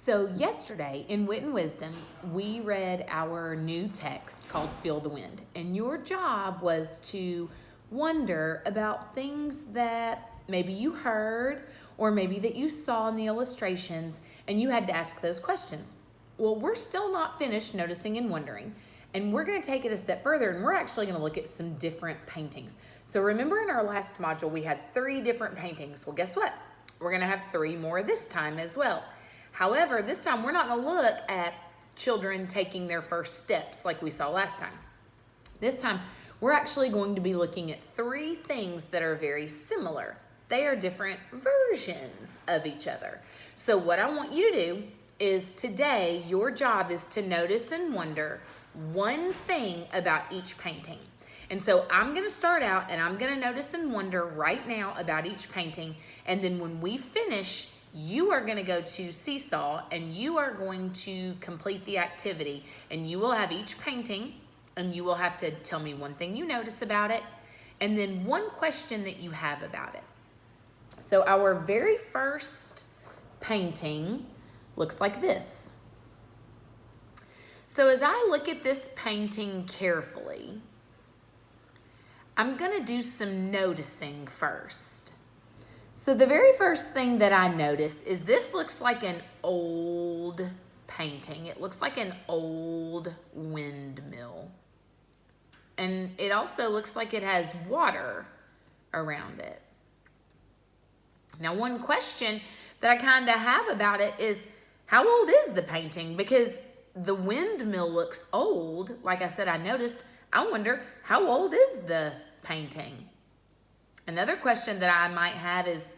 So yesterday in Wit and Wisdom, we read our new text called Feel the Wind. And your job was to wonder about things that maybe you heard or maybe that you saw in the illustrations, and you had to ask those questions. Well, we're still not finished noticing and wondering, and we're going to take it a step further, and we're actually going to look at some different paintings. So remember in our last module, we had 3 different paintings. Well, guess what? We're going to have 3 more this time as well. However, this time we're not going to look at children taking their first steps like we saw last time. This time, we're actually going to be looking at 3 things that are very similar. They are different versions of each other. So what I want you to do is today, your job is to notice and wonder one thing about each painting. And so I'm going to start out and I'm going to notice and wonder right now about each painting. And then when we finish, you are going to go to Seesaw and you are going to complete the activity. And you will have each painting and you will have to tell me one thing you notice about it and then one question that you have about it. So our very first painting looks like this. So as I look at this painting carefully, I'm going to do some noticing first. So the very first thing that I notice is this looks like an old painting. It looks like an old windmill. And it also looks like it has water around it. Now, one question that I kind of have about it is, how old is the painting? Because the windmill looks old. Like I said, I noticed. I wonder, how old is the painting? Another question that I might have is,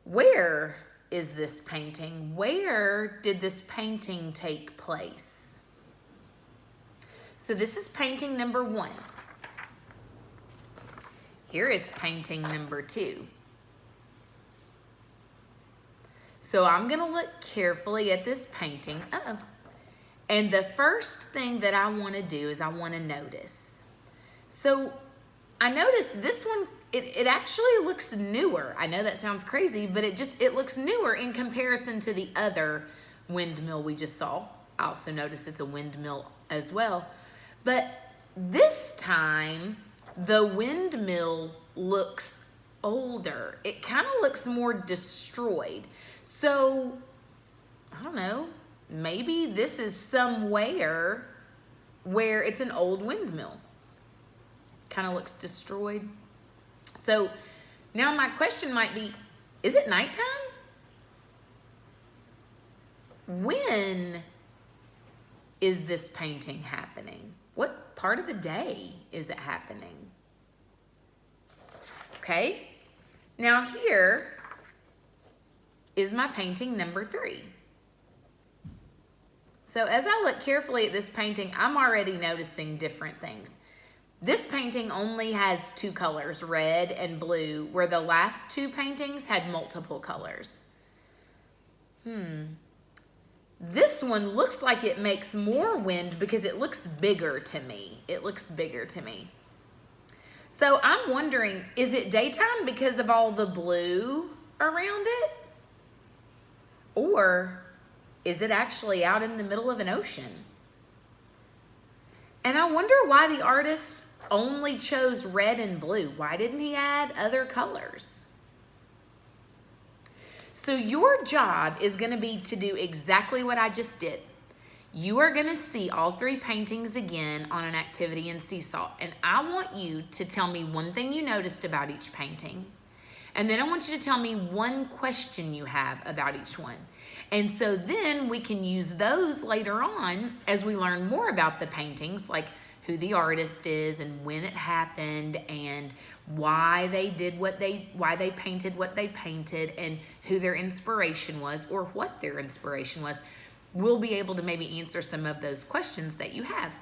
where is this painting? Where did this painting take place? So this is painting number 1. Here is painting number 2. So I'm going to look carefully at this painting. And the first thing that I want to do is I want to notice. So I noticed this one, it actually looks newer. I know that sounds crazy, but it looks newer in comparison to the other windmill we just saw. I also noticed it's a windmill as well. But this time, the windmill looks older. It kind of looks more destroyed. So, I don't know, maybe this is somewhere where it's an old windmill. Kind of looks destroyed. So, now my question might be, is it nighttime? When is this painting happening? What part of the day is it happening? Okay, now here is my painting number 3. So as I look carefully at this painting, I'm already noticing different things. This painting only has 2 colors, red and blue, where the last 2 paintings had multiple colors. This one looks like it makes more wind because it looks bigger to me. It looks bigger to me. So I'm wondering, is it daytime because of all the blue around it? Or is it actually out in the middle of an ocean? And I wonder why the artist only chose red and blue. Why didn't he add other colors? So your job is going to be to do exactly what I just did. You are going to see all 3 paintings again on an activity in Seesaw. And I want you to tell me one thing you noticed about each painting. And then I want you to tell me one question you have about each one. And so then we can use those later on as we learn more about the paintings, like who the artist is and when it happened and why they painted what they painted and who their inspiration was or what their inspiration was. We'll be able to maybe answer some of those questions that you have.